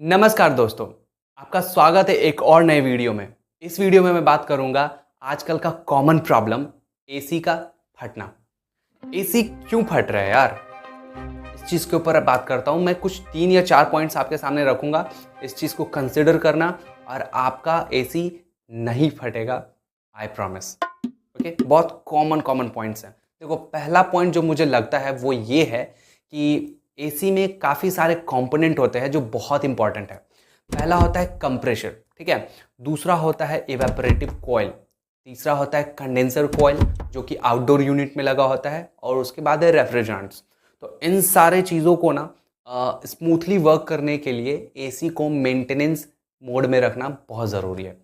नमस्कार दोस्तों, आपका स्वागत है एक और नए वीडियो में। इस वीडियो में मैं बात करूंगा आजकल का कॉमन प्रॉब्लम एसी का फटना। एसी क्यों फट रहा है यार? इस चीज़ के ऊपर बात करता हूं। मैं कुछ 3 या 4 पॉइंट्स आपके सामने रखूंगा। इस चीज़ को कंसिडर करना और आपका एसी नहीं फटेगा, आई प्रॉमिस। ओके, बहुत कॉमन पॉइंट्स हैं। देखो, पहला पॉइंट जो मुझे लगता है वो ये है कि एसी में काफ़ी सारे कंपोनेंट होते हैं जो बहुत इंपॉर्टेंट है। पहला होता है कंप्रेशर, ठीक है। दूसरा होता है इवेपोरेटिव कॉइल। तीसरा होता है कंडेंसर कॉइल जो कि आउटडोर यूनिट में लगा होता है। और उसके बाद है रेफ्रिजरेंट्स। तो इन सारे चीज़ों को ना स्मूथली वर्क करने के लिए एसी को मेंटेनेंस मोड में रखना बहुत ज़रूरी है।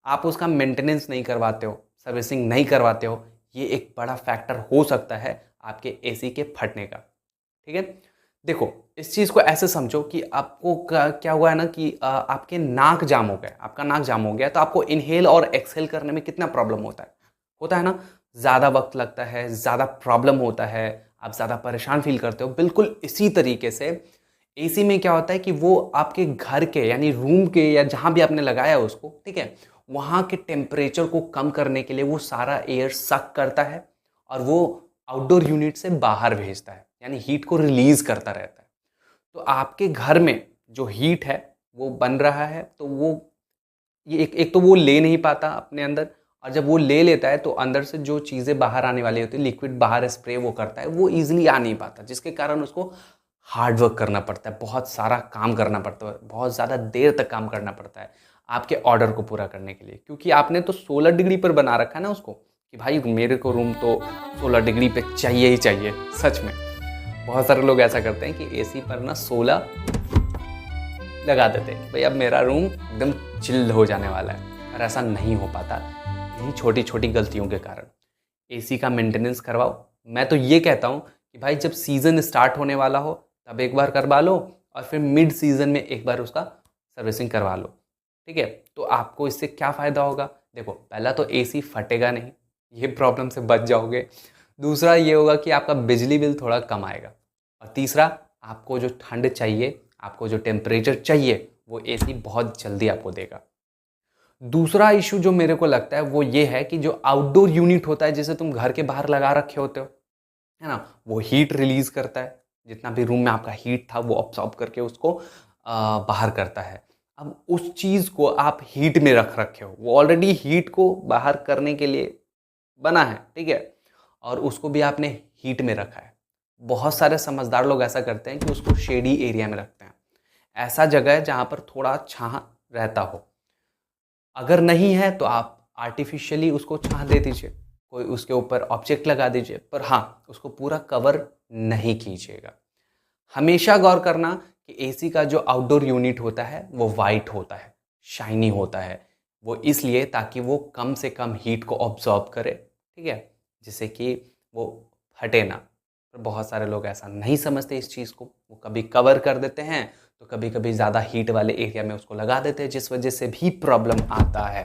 आप उसका मेंटेनेंस नहीं करवाते हो, सर्विसिंग नहीं करवाते हो, ये एक बड़ा फैक्टर हो सकता है आपके एसी के फटने का, ठीक है। देखो, इस चीज़ को ऐसे समझो कि आपको क्या हुआ है ना कि आपके नाक जाम हो गया, आपका नाक जाम हो गया, तो आपको इनहेल और एक्सहेल करने में कितना प्रॉब्लम होता है ना। ज़्यादा वक्त लगता है, ज़्यादा प्रॉब्लम होता है, आप ज़्यादा परेशान फील करते हो। बिल्कुल इसी तरीके से एसी में क्या होता है कि वो आपके घर के यानी रूम के या जहाँ भी आपने लगाया है उसको, ठीक है, वहाँ के टेम्परेचर को कम करने के लिए वो सारा एयर सक करता है और वो आउटडोर यूनिट से बाहर भेजता है, यानी हीट को रिलीज करता रहता है। तो आपके घर में जो हीट है वो बन रहा है, तो वो ये एक तो वो ले नहीं पाता अपने अंदर। और जब वो ले लेता है तो अंदर से जो चीज़ें बाहर आने वाली होती है, लिक्विड बाहर स्प्रे वो करता है, वो ईजिली आ नहीं पाता, जिसके कारण उसको हार्ड वर्क करना पड़ता है, बहुत सारा काम करना पड़ता है, बहुत ज़्यादा देर तक काम करना पड़ता है आपके ऑर्डर को पूरा करने के लिए। क्योंकि आपने तो 16 डिग्री पर बना रखा है ना उसको, कि भाई मेरे को रूम तो 16 डिग्री पे चाहिए ही चाहिए। सच में बहुत सारे लोग ऐसा करते हैं कि एसी पर ना 16 लगा देते हैं, भाई अब मेरा रूम एकदम चिल्ड हो जाने वाला है। पर ऐसा नहीं हो पाता, इन्हीं छोटी छोटी गलतियों के कारण। एसी का मेंटेनेंस करवाओ। मैं तो ये कहता हूँ कि भाई जब सीज़न स्टार्ट होने वाला हो तब एक बार करवा लो, और फिर मिड सीज़न में एक बार उसका सर्विसिंग करवा लो, ठीक है। तो आपको इससे क्या फ़ायदा होगा? देखो, पहला तो एसी फटेगा नहीं, ये प्रॉब्लम से बच जाओगे। दूसरा ये होगा कि आपका बिजली बिल थोड़ा कम आएगा। और तीसरा, आपको जो ठंड चाहिए, आपको जो टेम्परेचर चाहिए, वो एसी बहुत जल्दी आपको देगा। दूसरा इशू जो मेरे को लगता है वो ये है कि जो आउटडोर यूनिट होता है, जिसे तुम घर के बाहर लगा रखे होते हो, है ना, वो हीट रिलीज करता है। जितना भी रूम में आपका हीट था वो अब्सॉर्ब करके उसको बाहर करता है। अब उस चीज़ को आप हीट में रख रखे हो, वो ऑलरेडी हीट को बाहर करने के लिए बना है, ठीक है, और उसको भी आपने हीट में रखा है। बहुत सारे समझदार लोग ऐसा करते हैं कि उसको शेडी एरिया में रखते हैं, ऐसा जगह है जहाँ पर थोड़ा छाह रहता हो। अगर नहीं है तो आप आर्टिफिशियली उसको छाह दे दीजिए, कोई उसके ऊपर ऑब्जेक्ट लगा दीजिए, पर हाँ, उसको पूरा कवर नहीं कीजिएगा। हमेशा गौर करना कि एसी का जो आउटडोर यूनिट होता है वो वाइट होता है, शाइनी होता है। वो इसलिए ताकि वो कम से कम हीट को ऑब्जॉर्ब करे, ठीक है, जिससे कि वो फटे ना। पर बहुत सारे लोग ऐसा नहीं समझते इस चीज़ को, वो कभी कवर कर देते हैं तो कभी कभी ज़्यादा हीट वाले एरिया में उसको लगा देते हैं, जिस वजह से भी प्रॉब्लम आता है।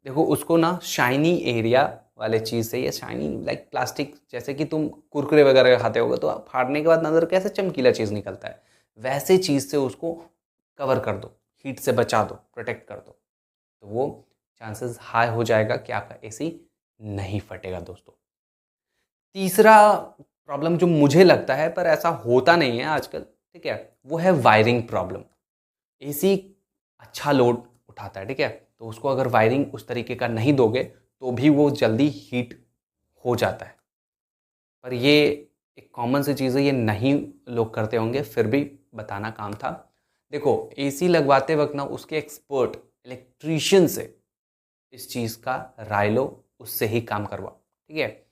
देखो, उसको ना शाइनी एरिया वाले चीज़ से, या शाइनी लाइक प्लास्टिक, जैसे कि तुम कुरकुरे वगैरह खाते होगे तो फाड़ने के बाद अंदर कैसे चमकीला चीज़ निकलता है, वैसे चीज़ से उसको कवर कर दो, हीट से बचा दो, प्रोटेक्ट कर दो, तो वो चांसेस हाई हो जाएगा कि आपका एसी नहीं फटेगा दोस्तों। तीसरा प्रॉब्लम जो मुझे लगता है, पर ऐसा होता नहीं है आजकल, ठीक है, वो है वायरिंग प्रॉब्लम। एसी अच्छा लोड उठाता है, ठीक है, तो उसको अगर वायरिंग उस तरीके का नहीं दोगे तो भी वो जल्दी हीट हो जाता है। पर ये एक कॉमन सी चीज़ है, ये नहीं लोग करते होंगे, फिर भी बताना काम था। देखो, एसी लगवाते वक्त ना उसके एक्सपर्ट इलेक्ट्रीशियन से इस चीज़ का राय लो, उससे ही काम करवाओ, ठीक है।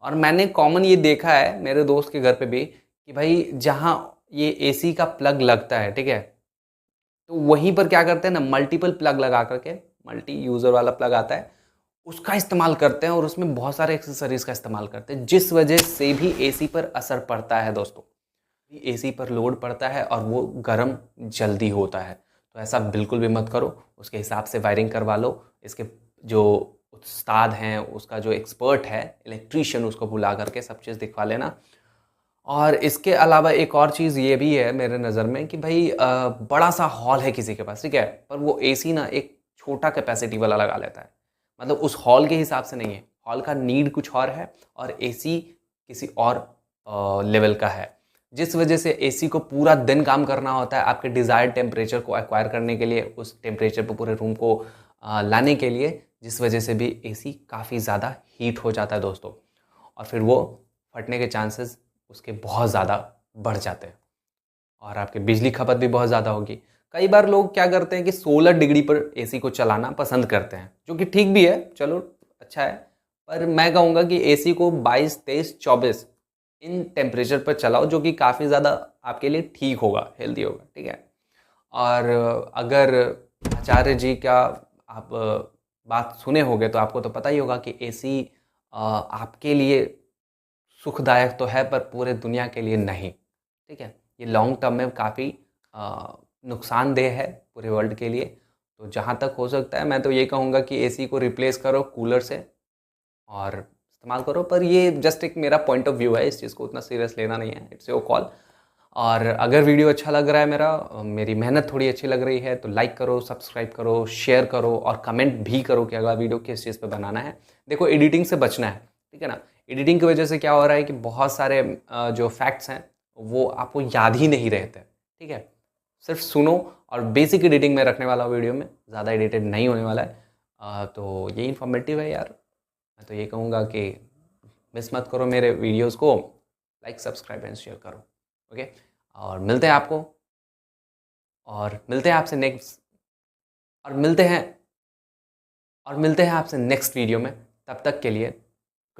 और मैंने कॉमन ये देखा है मेरे दोस्त के घर पे भी कि भाई जहाँ ये एसी का प्लग लगता है, ठीक है, तो वहीं पर क्या करते हैं ना, मल्टीपल प्लग लगा करके, मल्टी यूज़र वाला प्लग आता है, उसका इस्तेमाल करते हैं और उसमें बहुत सारे एक्सेसरीज का इस्तेमाल करते हैं, जिस वजह से भी एसी पर असर पड़ता है दोस्तों। एसी पर लोड पड़ता है और वो गर्म जल्दी होता है। तो ऐसा बिल्कुल भी मत करो, उसके हिसाब से वायरिंग करवा लो। इसके जो उस्ताद हैं, उसका जो एक्सपर्ट है इलेक्ट्रीशियन, उसको बुला करके सब चीज़ दिखवा लेना। और इसके अलावा एक और चीज़ ये भी है मेरे नज़र में कि भाई बड़ा सा हॉल है किसी के पास, ठीक है, पर वो एसी ना एक छोटा कैपेसिटी वाला लगा लेता है। मतलब उस हॉल के हिसाब से नहीं है, हॉल का नीड कुछ और है और एसी किसी और लेवल का है, जिस वजह से एसी को पूरा दिन काम करना होता है आपके डिज़ायर्ड टेम्परेचर को एक्वायर करने के लिए, उस टेम्परेचर पर पूरे रूम को लाने के लिए, जिस वजह से भी एसी काफ़ी ज़्यादा हीट हो जाता है दोस्तों, और फिर वो फटने के चांसेस उसके बहुत ज़्यादा बढ़ जाते हैं और आपकी बिजली खपत भी बहुत ज़्यादा होगी। कई बार लोग क्या करते हैं कि 16 डिग्री पर एसी को चलाना पसंद करते हैं, जो कि ठीक भी है, चलो अच्छा है, पर मैं कहूँगा कि एसी को 22, 23, 24 इन टेम्परेचर पर चलाओ, जो कि काफ़ी ज़्यादा आपके लिए ठीक होगा, हेल्दी होगा, ठीक है। और अगर आचार्य जी का आप बात सुने होंगे तो आपको तो पता ही होगा कि एसी आपके लिए सुखदायक तो है पर पूरे दुनिया के लिए नहीं, ठीक है। ये लॉन्ग टर्म में काफ़ी नुकसानदेह है पूरे वर्ल्ड के लिए। तो जहाँ तक हो सकता है मैं तो ये कहूँगा कि एसी को रिप्लेस करो कूलर से और इस्तेमाल करो, पर ये जस्ट एक मेरा पॉइंट ऑफ व्यू है, इस चीज़ को उतना सीरियस लेना नहीं है, इट्स योर कॉल। और अगर वीडियो अच्छा लग रहा है मेरी मेहनत थोड़ी अच्छी लग रही है तो लाइक करो, सब्सक्राइब करो, शेयर करो और कमेंट भी करो कि अगला वीडियो किस चीज़ पे बनाना है। देखो एडिटिंग से बचना है, ठीक है ना। एडिटिंग की वजह से क्या हो रहा है कि बहुत सारे जो फैक्ट्स हैं वो आपको याद ही नहीं रहते, ठीक है। सिर्फ सुनो और बेसिक एडिटिंग में रखने वाला वीडियो में, ज़्यादा एडिटेड नहीं होने वाला है। तो ये इन्फॉर्मेटिव है यार। मैं तो ये कहूँगा कि मिस मत करो मेरे वीडियोस को, लाइक सब्सक्राइब एंड शेयर करो, ओके। और मिलते हैं आपको और मिलते हैं आपसे नेक्स्ट और मिलते हैं आपसे नेक्स्ट वीडियो में। तब तक के लिए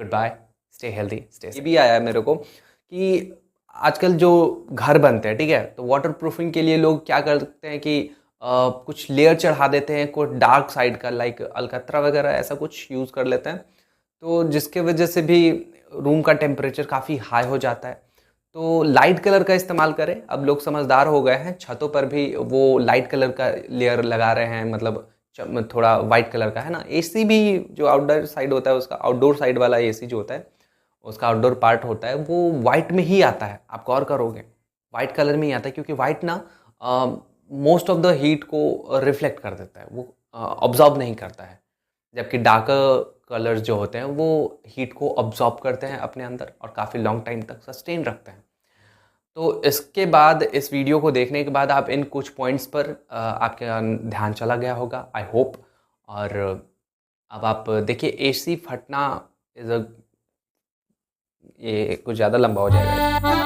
good bye, stay healthy, stay. ये भी आया है मेरे को कि आजकल जो घर बनते हैं, ठीक है, तो वाटर प्रूफिंग के लिए लोग क्या करते हैं कि कुछ लेयर चढ़ा देते हैं, कोई डार्क साइड का, लाइक अलकतरा वगैरह ऐसा कुछ यूज़ कर लेते हैं, तो जिसके वजह से भी रूम का टेम्परेचर काफ़ी हाई हो जाता है। तो लाइट कलर का इस्तेमाल करें, अब लोग समझदार हो गए हैं, छतों पर भी वो लाइट कलर का लेयर लगा रहे हैं, मतलब थोड़ा वाइट कलर का है ना। एसी भी जो आउटडोर साइड होता है उसका, आउटडोर साइड वाला एसी जो होता है उसका आउटडोर पार्ट होता है वो वाइट में ही आता है, आप गौर करोगे वाइट कलर में ही आता है, क्योंकि वाइट ना मोस्ट ऑफ द हीट को रिफ्लेक्ट कर देता है, वो ऑब्जॉर्ब नहीं करता है, जबकि डार्कर कलर्स जो होते हैं वो हीट को ऑब्जॉर्ब करते हैं अपने अंदर और काफ़ी लॉन्ग टाइम तक सस्टेन रखते हैं। तो इसके बाद, इस वीडियो को देखने के बाद आप इन कुछ पॉइंट्स पर आपका ध्यान चला गया होगा, आई होप। और अब आप देखिए एसी फटना इज़ अ, ये कुछ ज़्यादा लंबा हो जाएगा।